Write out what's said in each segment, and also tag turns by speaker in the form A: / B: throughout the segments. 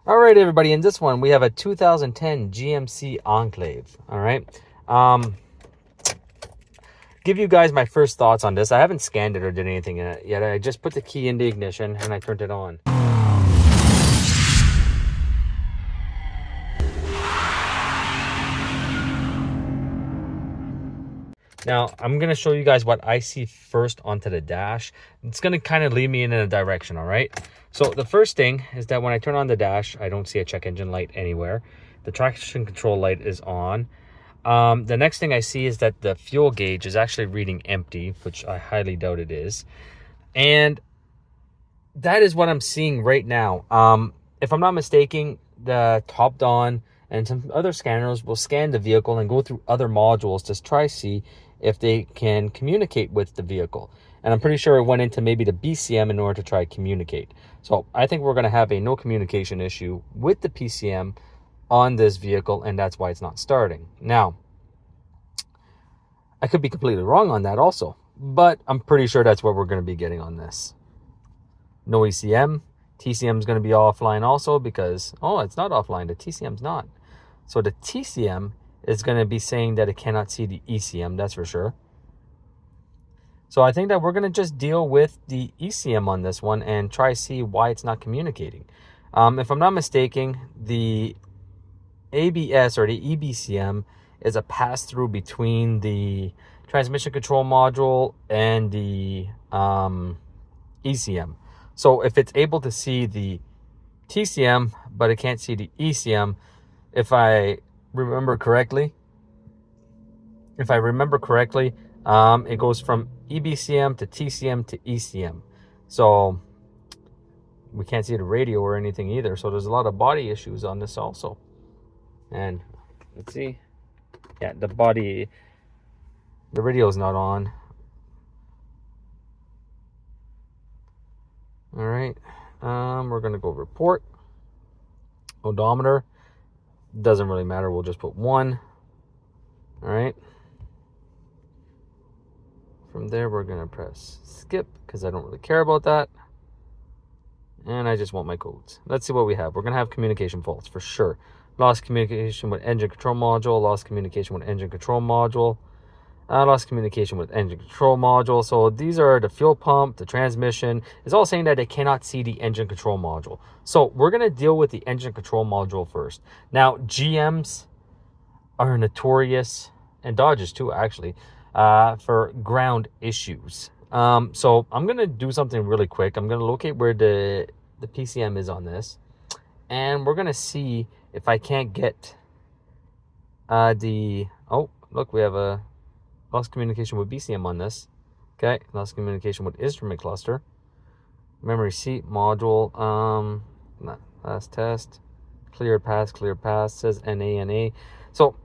A: All right, everybody. In this one, we have a 2010 GMC Enclave. All right. Give you guys my first thoughts on this. I haven't scanned it or did anything in it yet. I just put the key in the ignition and I turned it on. Now, I'm going to show you guys what I see first onto the dash. It's going to kind of lead me in a direction, all right? So the first thing is that when I turn on the dash, I don't see a check engine light anywhere. The traction control light is on. The next thing I see is that the fuel gauge is actually reading empty, which I highly doubt it is. And that is what I'm seeing right now. If I'm not mistaken, the Top Dawn and some other scanners will scan the vehicle and go through other modules to try see if they can communicate with the vehicle. And I'm pretty sure it went into maybe the BCM in order to try to communicate. So I think we're going to have a no communication issue with the PCM on this vehicle, and that's why it's not starting. Now, I could be completely wrong on that also, but I'm pretty sure that's what we're going to be getting on this. No ECM. TCM is going to be offline also because, oh, it's not offline. The TCM's not. So the TCM is going to be saying that it cannot see the ECM, that's for sure. So I think that we're going to just deal with the ECM on this one and try to see why it's not communicating. If I'm not mistaken, the ABS or the EBCM is a pass-through between the transmission control module and the ECM. So if it's able to see the TCM, but it can't see the ECM, if I remember correctly, it goes from EBCM to TCM to ECM. So we can't see the radio or anything either. So there's a lot of body issues on this also. And let's see. Yeah, the radio is not on. All right. We're going to go report. Odometer. Doesn't really matter. We'll just put 1. All right. From there, we're going to press skip because I don't really care about that. And I just want my codes. Let's see what we have. We're going to have communication faults for sure. Lost communication with engine control module. Lost communication with engine control module. Lost communication with engine control module. So these are the fuel pump, the transmission. It's all saying that they cannot see the engine control module. So we're going to deal with the engine control module first. Now, GMs are notorious, and Dodges too, actually, for ground issues. So I'm going to do something really quick. I'm going to locate where the PCM is on this. And we're going to see if I can't get oh, look, we have a lost communication with BCM on this. Okay, lost communication with instrument cluster. Memory seat module. Last test. Clear pass, says NA. So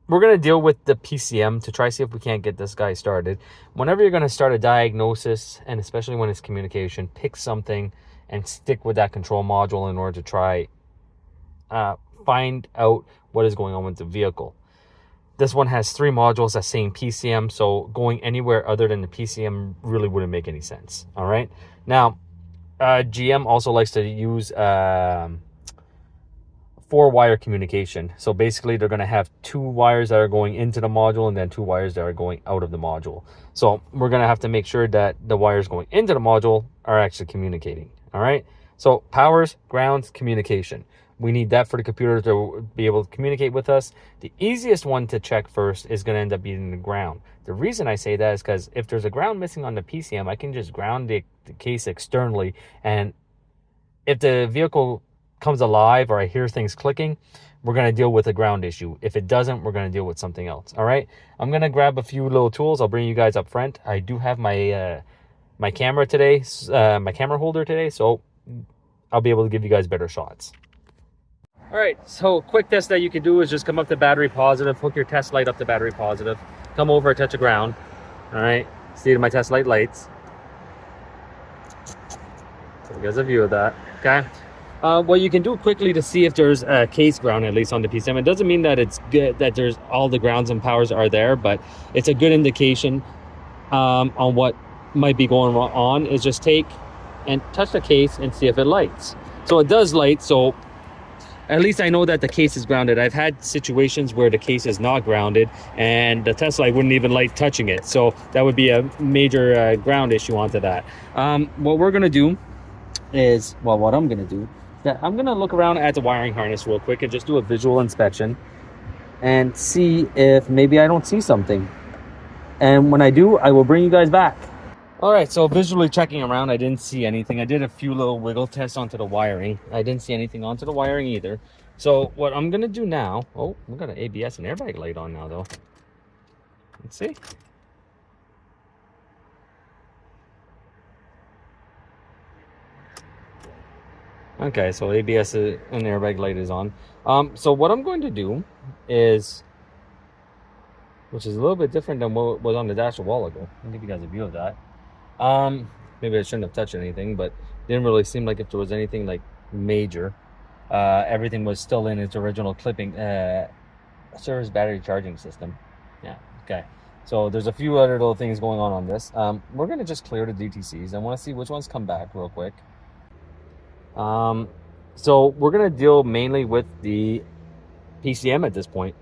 A: we're going to deal with the PCM to try to see if we can't get this guy started. Whenever you're going to start a diagnosis, and especially when it's communication, pick something and stick with that control module in order to try find out what is going on with the vehicle. This one has 3 modules that's saying PCM, so going anywhere other than the PCM really wouldn't make any sense. All right. Now, GM also likes to use 4-wire communication. So basically, they're going to have 2 wires that are going into the module and then 2 wires that are going out of the module. So we're going to have to make sure that the wires going into the module are actually communicating. All right. So powers, grounds, communication. We need that for the computer to be able to communicate with us. The easiest one to check first is going to end up being the ground. The reason I say that is because if there's a ground missing on the PCM, I can just ground the case externally. And if the vehicle comes alive or I hear things clicking, we're going to deal with a ground issue. If it doesn't, we're going to deal with something else. All right. I'm going to grab a few little tools. I'll bring you guys up front. I do have my my camera today, my camera holder today, so I'll be able to give you guys better shots. All right, so quick test that you can do is just come up to battery positive, hook your test light up to battery positive, come over, touch the ground. All right, see my test light lights. So you guys have a view of that, okay? What you can do quickly to see if there's a case ground, at least on the PCM, it doesn't mean that it's good, that there's all the grounds and powers are there, but it's a good indication on what might be going on, is just take and touch the case and see if it lights. So it does light, so at least I know that the case is grounded. I've had situations where the case is not grounded and the test light wouldn't even light touching it. So that would be a major ground issue onto that. What we're gonna do is, well, what I'm gonna do, that I'm gonna look around at the wiring harness real quick and just do a visual inspection and see if maybe I don't see something. And when I do, I will bring you guys back. All right, so visually checking around, I didn't see anything. I did a few little wiggle tests onto the wiring. I didn't see anything onto the wiring either. So what I'm gonna do now, oh, we got an ABS and airbag light on now though. Let's see. Okay, so ABS and airbag light is on. So what I'm going to do is, which is a little bit different than what was on the dash a while ago. I'll give you guys a view of that. Maybe I shouldn't have touched anything, but it didn't really seem like if there was anything like major. Everything was still in its original clipping service battery charging system. Yeah, okay. So there's a few other little things going on this. We're gonna just clear the DTCs. I want to see which ones come back real quick. So we're gonna deal mainly with the PCM at this point.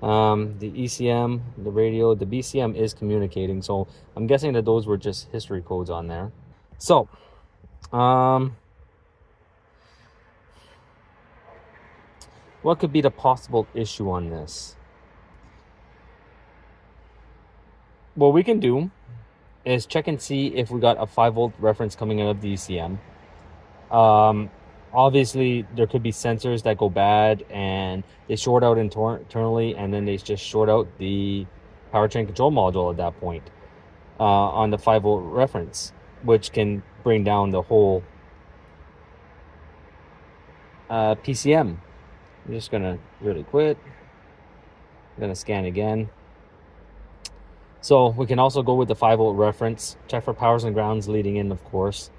A: The ECM, the radio, the BCM is communicating, so I'm guessing that those were just history codes on there. So what could be the possible issue on this? What we can do is check and see if we got a 5-volt reference coming out of the ECM. Obviously there could be sensors that go bad and they short out internally, and then they just short out the powertrain control module at that point on the 5-volt reference, which can bring down the whole PCM. I'm just gonna really quit. I'm gonna scan again. So we can also go with the 5-volt reference, check for powers and grounds leading in, of course.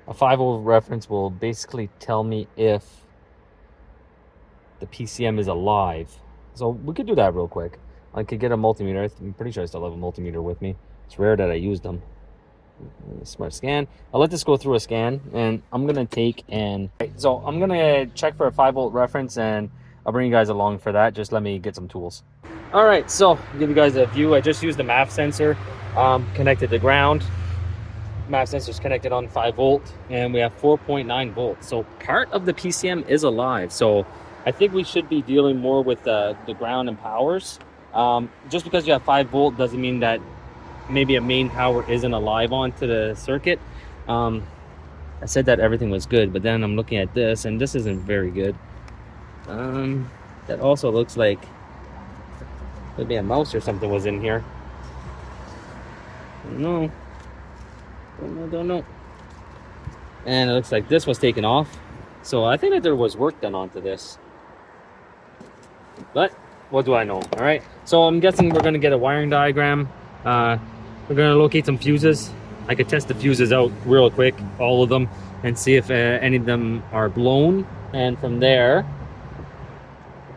A: A 5-volt reference will basically tell me if the PCM is alive. So we could do that real quick. I could get a multimeter. I'm pretty sure I still have a multimeter with me. It's rare that I use them. Smart scan. I'll let this go through a scan, and I'm gonna take and so I'm gonna check for a 5-volt reference, and I'll bring you guys along for that. Just let me get some tools. All right, so I'll give you guys a view. I just used the MAF sensor, connected to ground. MAF sensor is connected on 5-volt, and we have 4.9 volts. So part of the PCM is alive. So I think we should be dealing more with the ground and powers. Just because you have 5-volt doesn't mean that maybe a main power isn't alive onto the circuit. I said that everything was good, but then I'm looking at this, and this isn't very good. That also looks like maybe a mouse or something was in here. No. Don't know. And it looks like this was taken off. So I think that there was work done onto this. But what do I know? All right. So I'm guessing we're going to get a wiring diagram. We're going to locate some fuses. I could test the fuses out real quick, all of them, and see if any of them are blown. And from there,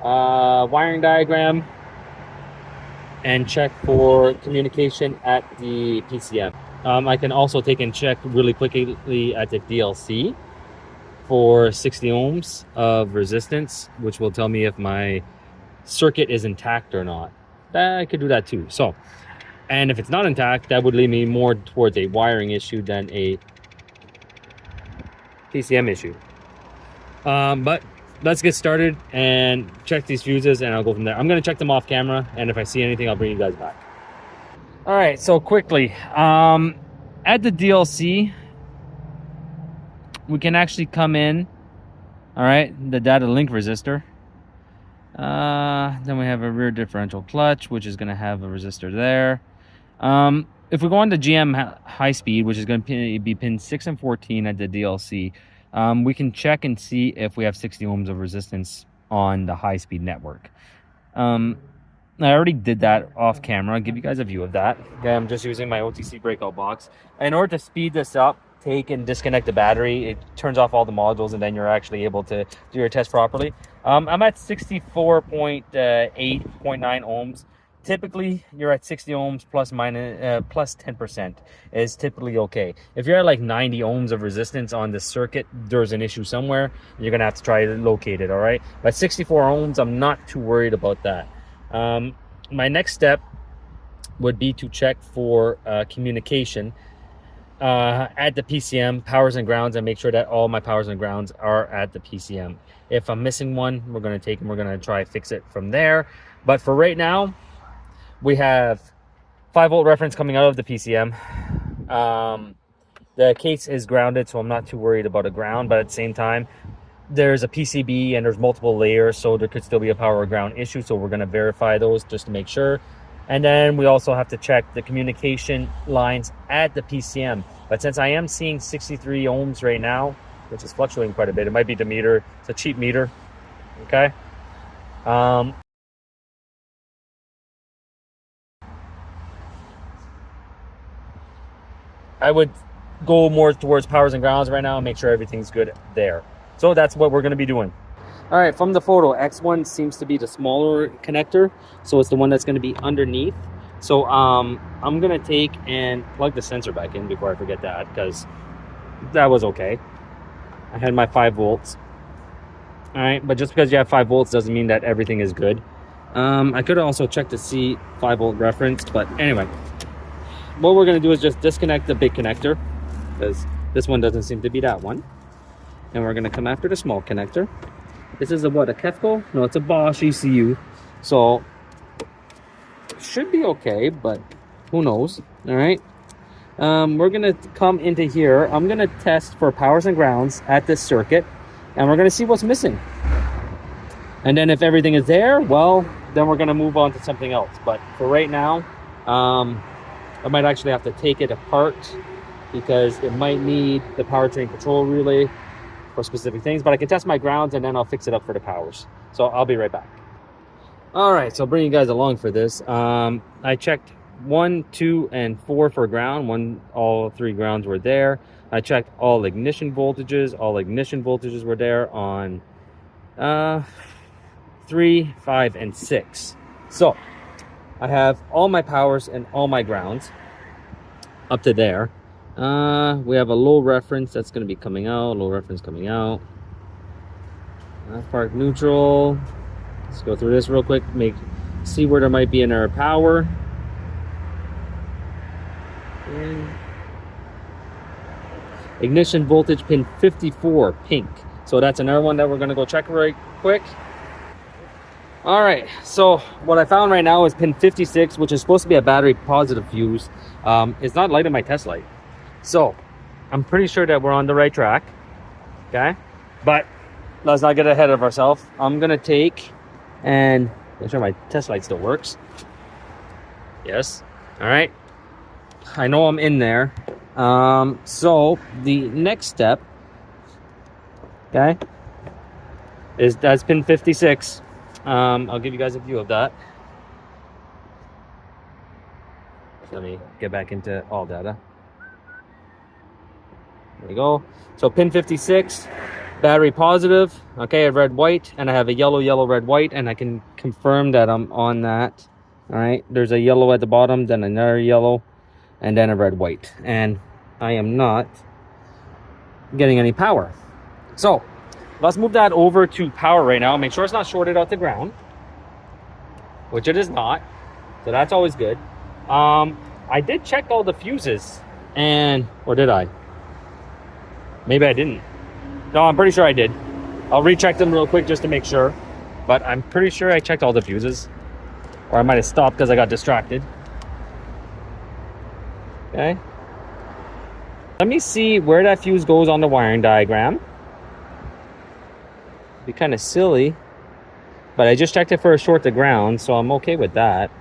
A: wiring diagram, and check for communication at the PCM. I can also take and check really quickly at the DLC for 60 ohms of resistance, which will tell me if my circuit is intact or not. I could do that too. So, and if it's not intact, that would lead me more towards a wiring issue than a PCM issue. But let's get started and check these fuses, and I'll go from there. I'm going to check them off camera, and if I see anything, I'll bring you guys back. All right, so quickly, at the DLC, we can actually come in, all right, the data link resistor. Then we have a rear differential clutch, which is going to have a resistor there. If we go on to GM high speed, which is going to be pins 6 and 14 at the DLC, we can check and see if we have 60 ohms of resistance on the high speed network. I already did that off camera. I'll give you guys a view of that. Okay, I'm just using my OTC breakout box. In order to speed this up, take and disconnect the battery. It turns off all the modules, and then you're actually able to do your test properly. I'm at 64.8.9 ohms. typically you're at 60 ohms plus 10% is typically okay. If you're at like 90 ohms of resistance on the circuit, there's an issue somewhere. You're gonna have to try to locate it. All right, but 64 ohms, I'm not too worried about that. My next step would be to check for communication at the PCM, powers and grounds, and make sure that all my powers and grounds are at the PCM. If I'm missing one, we're going to take them, we're going to try fix it from there. But for right now, we have 5-volt reference coming out of the PCM. The case is grounded, so I'm not too worried about a ground, but at the same time, there's a PCB and there's multiple layers, so there could still be a power or ground issue, so we're going to verify those just to make sure. And then we also have to check the communication lines at the PCM. But since I am seeing 63 ohms right now, which is fluctuating quite a bit, it might be the meter. It's a cheap meter, okay? I would go more towards powers and grounds right now and make sure everything's good there. So that's what we're going to be doing. All right, from the photo, X1 seems to be the smaller connector, so it's the one that's going to be underneath. So I'm going to take and plug the sensor back in before I forget that, because that was okay. I had my 5 volts. All right, but just because you have 5 volts doesn't mean that everything is good. I could also check to see 5-volt reference, but anyway, what we're going to do is just disconnect the big connector, because this one doesn't seem to be that one. And we're going to come after the small connector. This is a what, a Kefco? No, it's a Bosch ECU. So should be okay, but who knows? All right. We're gonna come into here. I'm gonna test for powers and grounds at this circuit, and we're gonna see what's missing. And then if everything is there, well, then we're gonna move on to something else. But for right now, I might actually have to take it apart because it might need the powertrain control relay for specific things, but I can test my grounds and then I'll fix it up for the powers. So I'll be right back. All right, so I'll bring you guys along for this. I checked 1, 2, and 4 for ground. All 3 grounds were there. I checked all ignition voltages. All ignition voltages were there on 3, 5, and 6. So I have all my powers and all my grounds up to there. We have a low reference that's going to be coming out. Low reference coming out. Park neutral. Let's go through this real quick. See where there might be an error power. And ignition voltage pin 54, pink. So that's another one that we're going to go check right quick. All right, so what I found right now is pin 56, which is supposed to be a battery positive fuse. It's not lighting my test light. So I'm pretty sure that we're on the right track, okay? But let's not get ahead of ourselves. I'm gonna take and make sure my test light still works. Yes, all right. I know I'm in there. So the next step, okay, that's pin 56. I'll give you guys a view of that. Let me get back into all data. There we go. So pin 56, battery positive. Okay, a red, white, and I have a yellow, yellow, red, white, and I can confirm that I'm on that. All right, there's a yellow at the bottom, then another yellow, and then a red, white. And I am not getting any power. So let's move that over to power right now. Make sure it's not shorted out to ground, which it is not. So that's always good. I did check all the fuses, or did I? Maybe I didn't. No, I'm pretty sure I did. I'll recheck them real quick just to make sure. But I'm pretty sure I checked all the fuses. Or I might have stopped because I got distracted. Okay. Let me see where that fuse goes on the wiring diagram. Be kind of silly. But I just checked it for a short to ground, so I'm okay with that.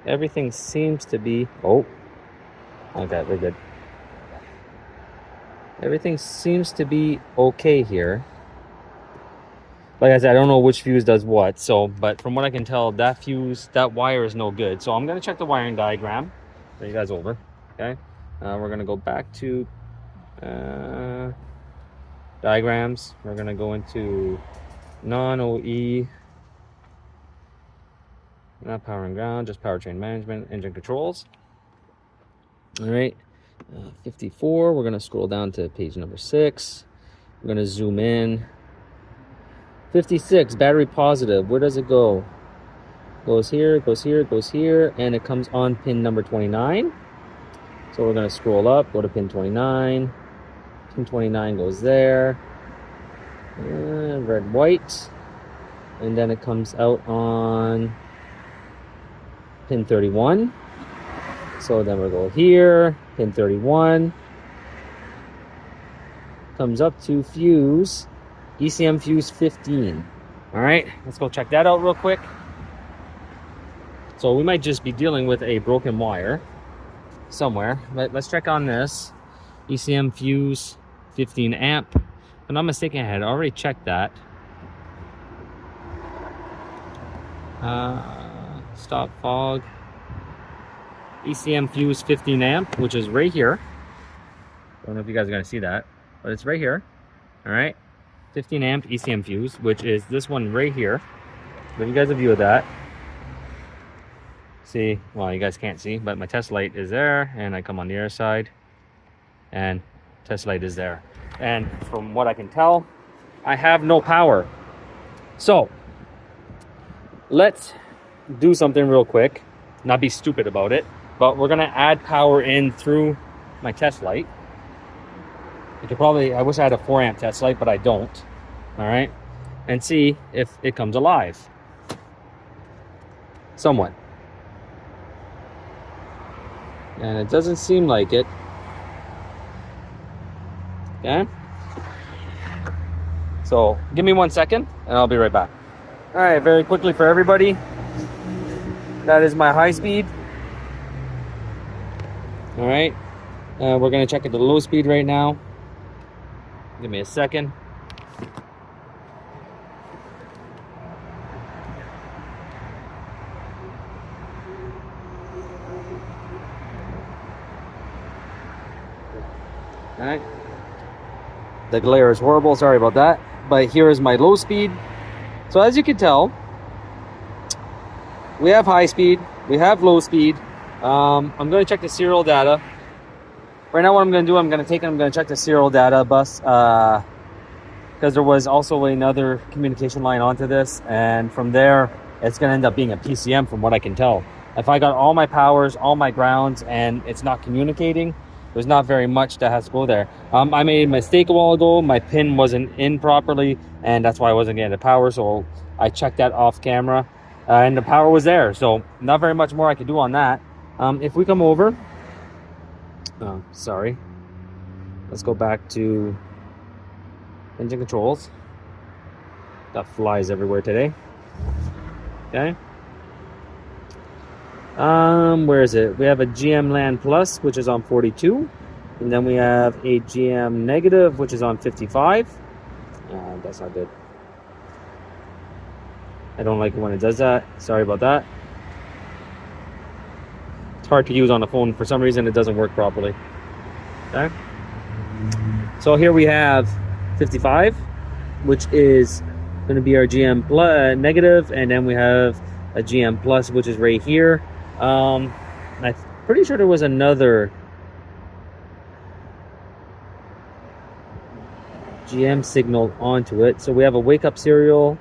A: Everything seems to be... Oh. Okay, we're good. Everything seems to be okay here. Like I said, I don't know which fuse does what, but from what I can tell, that wire is no good. So I'm going to check the wiring diagram. Bring you guys over, okay? We're going to go back to diagrams. We're going to go into non-OE. Not power and ground, just powertrain management, engine controls. All right, 54. We're gonna scroll down to page number 6. We're gonna zoom in. 56, battery positive. Where does it go? Goes here, goes here, goes here, and it comes on pin number 29. So we're gonna scroll up, go to pin 29. Pin 29 goes there. Red, white. And then it comes out on pin 31. So then we'll go here, pin 31. Comes up to fuse, ECM fuse 15. All right, let's go check that out real quick. So we might just be dealing with a broken wire somewhere, but let's check on this. ECM fuse 15 amp. If I'm not mistaken, I had already checked that. Stop fog. ECM fuse 15 amp, which is right here. Don't know if you guys are gonna see that, but it's right here. All right, 15 amp ECM fuse, which is this one right here. Give you guys a view of that. See, well, you guys can't see, but my test light is there, and I come on the other side, and test light is there. And from what I can tell, I have no power. So let's do something real quick, not be stupid about it, but we're gonna add power in through my test light. You could probably, I wish I had a 4 amp test light, but I don't. All right, and see if it comes alive somewhat. And it doesn't seem like it. Okay, so give me 1 second and I'll be right back. All right, very quickly for everybody, that is my high speed. All right, we're gonna check it to low speed right now. Give me a second. All right, the glare is horrible, sorry about that, but here is my low speed. So as you can tell, we have high speed, we have low speed. I'm going to check the serial data. Right now what I'm going to do, I'm going to check the serial data bus, because there was also another communication line onto this, and from there it's going to end up being a PCM from what I can tell. If I got all my powers, all my grounds, and it's not communicating, there's not very much that has to go there. I made a mistake a while ago. My pin wasn't in properly, and that's why I wasn't getting the power, so I checked that off camera, and the power was there, so not very much more I could do on that. If we come over, sorry, let's go back to engine controls. Got flies everywhere today. Okay, where is it? We have a GM Land Plus, which is on 42, and then we have a GM Negative, which is on 55. That's not good. I don't like it when it does that. Sorry about that. It's hard to use on the phone. For some reason, it doesn't work properly. Okay. So here we have 55, which is going to be our GM Negative, and then we have a GM Plus, which is right here. I'm pretty sure there was another GM signal onto it. So we have a wake up serial,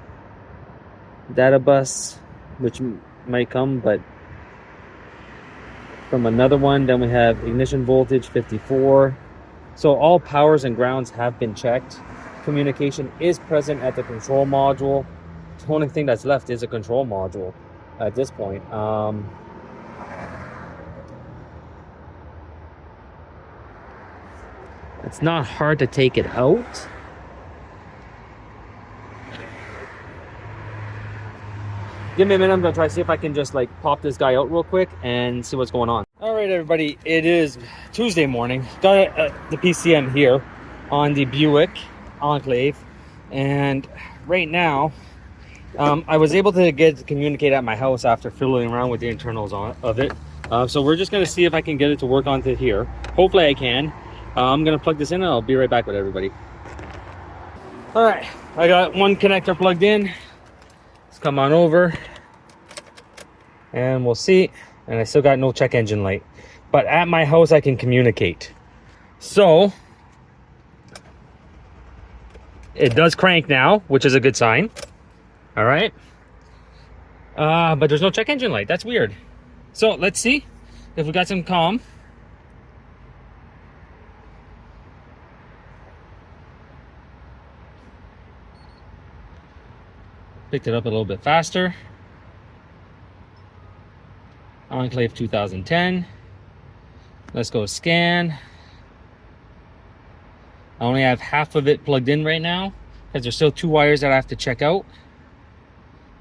A: data bus, which might come, but from another one. Then we have ignition voltage 54. So all powers and grounds have been checked. Communication is present at the control module. The only thing that's left is a control module at this point. It's not hard to take it out. Give me a minute, I'm gonna try to see if I can just like pop this guy out real quick and see what's going on. All right, everybody, it is Tuesday morning. Got the PCM here on the Buick Enclave, and right now I was able to get to communicate at my house after fiddling around with the internals of it. So we're just gonna see if I can get it to work onto here. Hopefully I can. I'm gonna plug this in and I'll be right back with everybody. All right, I got one connector plugged in. Let's come on over. and we'll see. And I still got no check engine light, but at my house I can communicate. So it does crank now, which is a good sign. All right, but there's no check engine light. That's weird. So let's see if we got some calm. Picked it up a little bit faster. Enclave 2010. Let's go scan. I only have half of it plugged in right now because there's still 2 wires that I have to check out.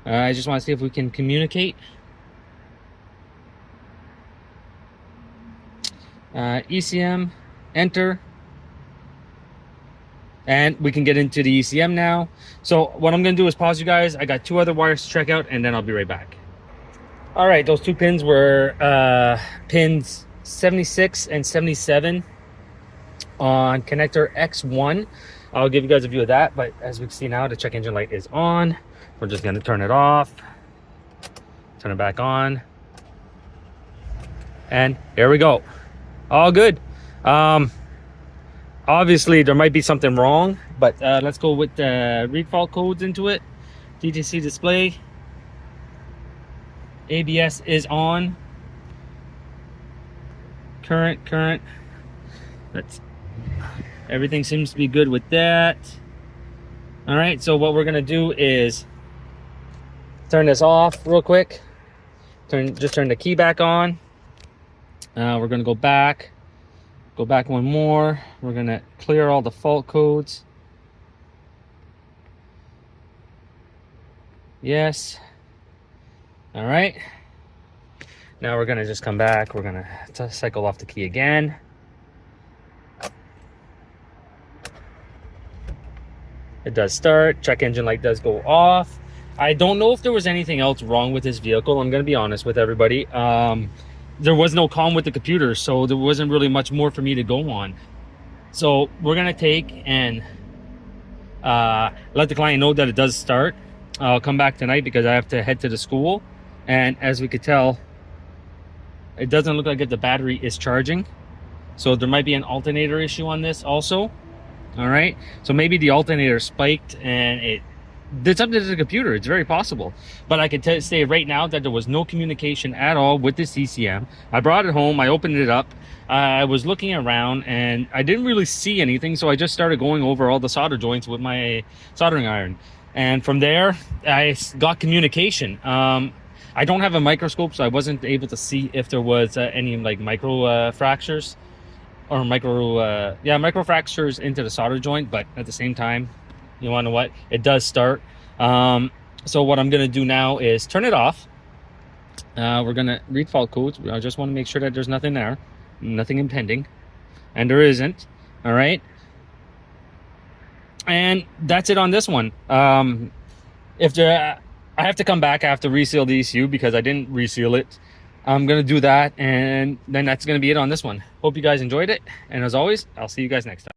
A: I just want to see if we can communicate. ECM, enter. And we can get into the ECM now. So what I'm going to do is pause you guys. I got 2 other wires to check out, and then I'll be right back. All right, those 2 pins were pins 76 and 77 on connector X1. I'll give you guys a view of that, but as we can see now, the check engine light is on. We're just going to turn it off, turn it back on, and here we go. All good. Obviously there might be something wrong, but let's go with the read fault codes into it. DTC display, ABS is on, current. Everything seems to be good with that. All right, so what we're gonna do is turn this off real quick. Just turn the key back on. We're gonna go back one more. We're gonna clear all the fault codes. Yes. All right, now we're gonna just come back. We're gonna cycle off the key again. It does start. Check engine light does go off. I don't know if there was anything else wrong with this vehicle. I'm gonna be honest with everybody. There was no comm with the computer, so there wasn't really much more for me to go on. So we're gonna take and let the client know that it does start. I'll come back tonight because I have to head to the school, and as we could tell, it doesn't look like the battery is charging, so there might be an alternator issue on this also. All right, so maybe the alternator spiked and it did something to the computer. It's very possible, but I can say right now that there was no communication at all with this ECM. I brought it home, I opened it up, I was looking around and I didn't really see anything, so I just started going over all the solder joints with my soldering iron, and from there I got communication. I don't have a microscope, so I wasn't able to see if there was any like micro fractures or micro fractures into the solder joint, but at the same time, you want to know what? It does start. So what I'm going to do now is turn it off. We're going to read fault codes. I just want to make sure that there's nothing there, nothing impending, and there isn't. All right. And that's it on this one. I have to come back. I have to reseal the ECU because I didn't reseal it. I'm going to do that, and then that's going to be it on this one. Hope you guys enjoyed it. And as always, I'll see you guys next time.